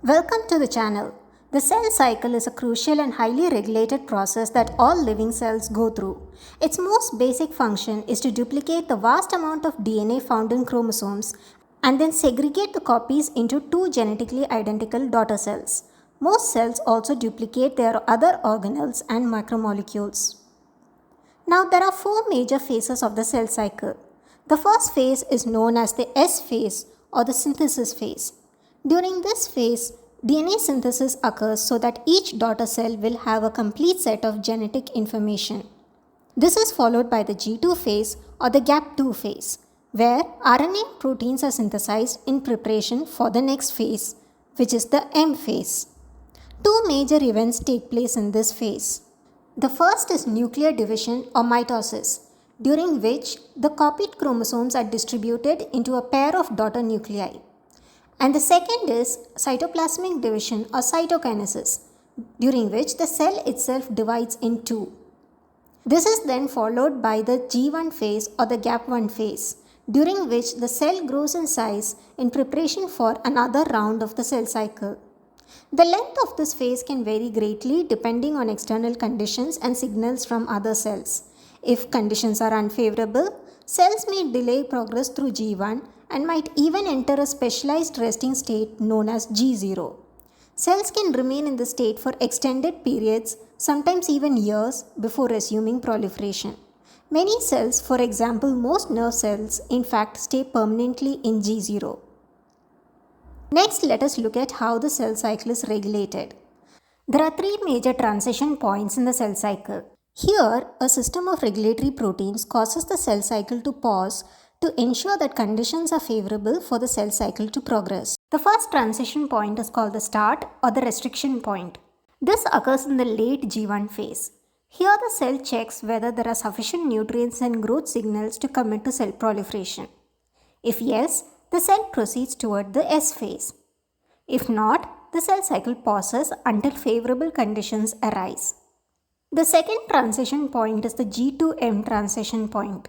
Welcome to the channel. The cell cycle is a crucial and highly regulated process that all living cells go through. Its most basic function is to duplicate the vast amount of DNA found in chromosomes and then segregate the copies into two genetically identical daughter cells. Most cells also duplicate their other organelles and macromolecules. Now there are four major phases of the cell cycle. The first phase is known as the S phase or the synthesis phase. During this phase, DNA synthesis occurs so that each daughter cell will have a complete set of genetic information. This is followed by the G2 phase or the gap2 phase, where RNA proteins are synthesized in preparation for the next phase, which is the M phase. Two major events take place in this phase. The first is nuclear division or mitosis, during which the copied chromosomes are distributed into a pair of daughter nuclei. And the second is cytoplasmic division or cytokinases, during which the cell itself divides in two. This is then followed by the G1 phase or the gap1 phase, during which the cell grows in size in preparation for another round of the cell cycle. The length of this phase can vary greatly depending on external conditions and signals from other cells. If conditions are unfavorable, cells may delay progress through G1 and might even enter a specialized resting state known as G0. Cells can remain in this state for extended periods, sometimes even years, before resuming proliferation. Many cells, for example most nerve cells, in fact stay permanently in G0. Next, let us look at how the cell cycle is regulated. There are three major transition points in the cell cycle. Here, a system of regulatory proteins causes the cell cycle to pause to ensure that conditions are favorable for the cell cycle to progress. The first transition point is called the start or the restriction point. This occurs in the late G1 phase. Here the cell checks whether there are sufficient nutrients and growth signals to commit to cell proliferation. If yes, the cell proceeds toward the S phase. If not, the cell cycle pauses until favorable conditions arise. The second transition point is the G2M transition point.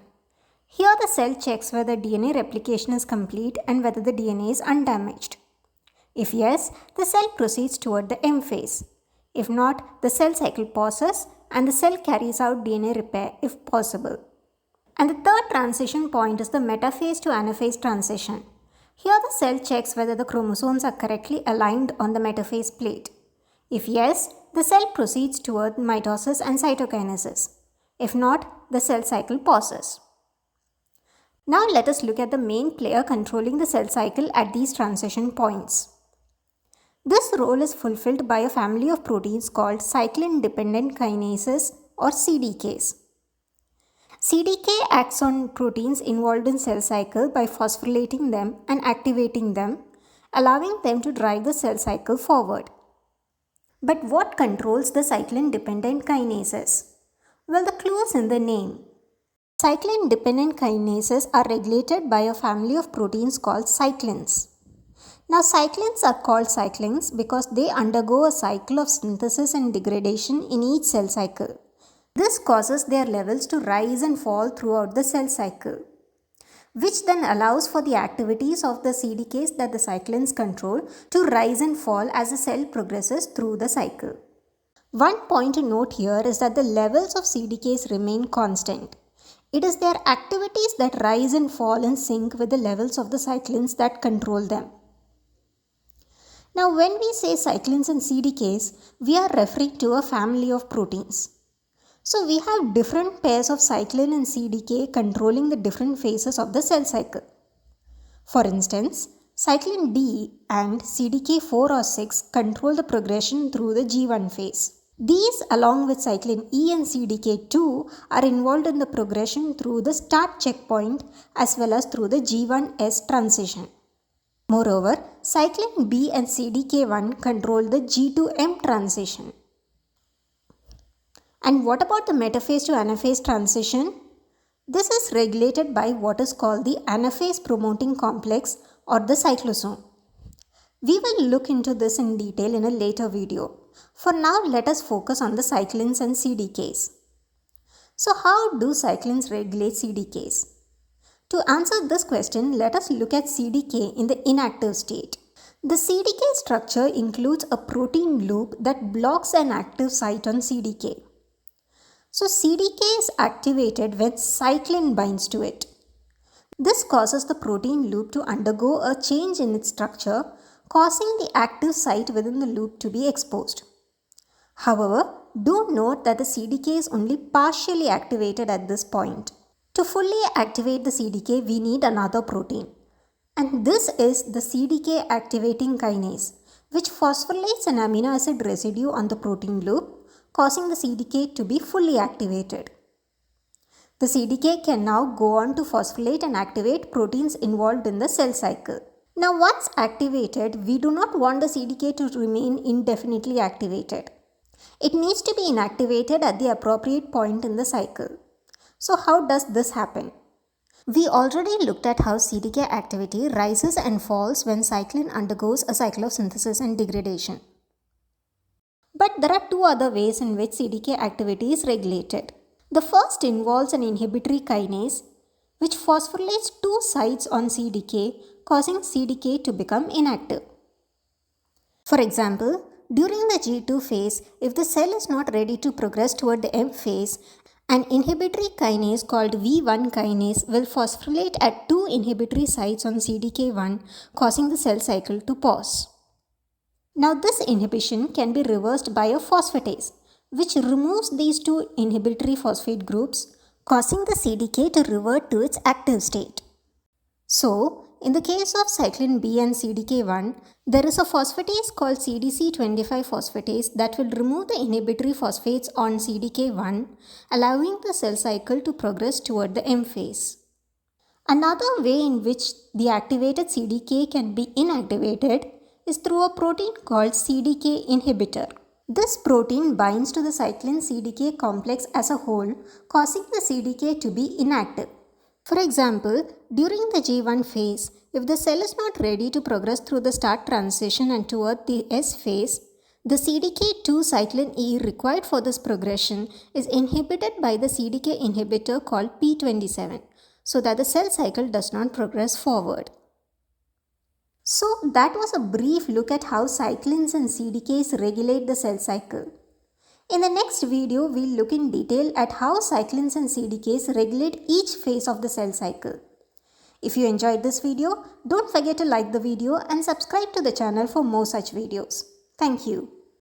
Here the cell checks whether DNA replication is complete and whether the DNA is undamaged. If yes, the cell proceeds toward the M phase. If not, the cell cycle pauses and the cell carries out DNA repair if possible. And the third transition point is the metaphase to anaphase transition. Here the cell checks whether the chromosomes are correctly aligned on the metaphase plate. If yes, the cell proceeds toward mitosis and cytokinases. If not, the cell cycle pauses. Now let us look at the main player controlling the cell cycle at these transition points. This role is fulfilled by a family of proteins called Cyclin-Dependent Kinases or Cdks. Cdk acts on proteins involved in cell cycle by phosphorylating them and activating them, allowing them to drive the cell cycle forward. But what controls the cyclin-dependent kinases? Well, the clue is in the name. Cyclin-dependent kinases are regulated by a family of proteins called cyclins. Now, cyclins are called cyclins because they undergo a cycle of synthesis and degradation in each cell cycle. This causes their levels to rise and fall throughout the cell cycle, which then allows for the activities of the Cdks that the cyclins control to rise and fall as the cell progresses through the cycle. One point to note here is that the levels of Cdks remain constant. It is their activities that rise and fall in sync with the levels of the cyclins that control them. Now, when we say cyclins and Cdks, we are referring to a family of proteins. So, we have different pairs of cyclin and Cdk controlling the different phases of the cell cycle. For instance, cyclin D and Cdk4 or 6 control the progression through the G1 phase. These, along with cyclin E and Cdk2, are involved in the progression through the start checkpoint as well as through the G1S transition. Moreover, cyclin B and Cdk1 control the G2M transition. And what about the metaphase to anaphase transition? This is regulated by what is called the anaphase promoting complex or the cyclosome. We will look into this in detail in a later video. For now, let us focus on the cyclins and Cdks. So, how do cyclins regulate Cdks? To answer this question, let us look at Cdk in the inactive state. The CDK structure includes a protein loop that blocks an active site on CDK. So CDK is activated when cyclin binds to it. This causes the protein loop to undergo a change in its structure, causing the active site within the loop to be exposed. However, do note that the CDK is only partially activated at this point. To fully activate the CDK, we need another protein. And this is the Cdk-activating kinase, which phosphorylates an amino acid residue on the protein loop, causing the CDK to be fully activated. The CDK can now go on to phosphorylate and activate proteins involved in the cell cycle. Now once activated, we do not want the CDK to remain indefinitely activated. It needs to be inactivated at the appropriate point in the cycle. So how does this happen? We already looked at how CDK activity rises and falls when cyclin undergoes a cycle of synthesis and degradation. But there are two other ways in which CDK activity is regulated. The first involves an inhibitory kinase, which phosphorylates two sites on CDK, causing CDK to become inactive. For example, during the G2 phase, if the cell is not ready to progress toward the M phase, an inhibitory kinase called V1 kinase will phosphorylate at two inhibitory sites on CDK1, causing the cell cycle to pause. Now this inhibition can be reversed by a phosphatase, which removes these two inhibitory phosphate groups, causing the CDK to revert to its active state. So, in the case of cyclin B and CDK1, there is a phosphatase called CDC25 phosphatase that will remove the inhibitory phosphates on CDK1, allowing the cell cycle to progress toward the M phase. Another way in which the activated CDK can be inactivated is through a protein called Cdk inhibitor. This protein binds to the cyclin CDK complex as a whole, causing the CDK to be inactive. For example, during the G1 phase, if the cell is not ready to progress through the start transition and toward the S phase, the CDK2 cyclin E required for this progression is inhibited by the CDK inhibitor called P27, so that the cell cycle does not progress forward. So that was a brief look at how cyclins and CDKs regulate the cell cycle. In the next video, we'll look in detail at how cyclins and CDKs regulate each phase of the cell cycle. If you enjoyed this video, don't forget to like the video and subscribe to the channel for more such videos. Thank you.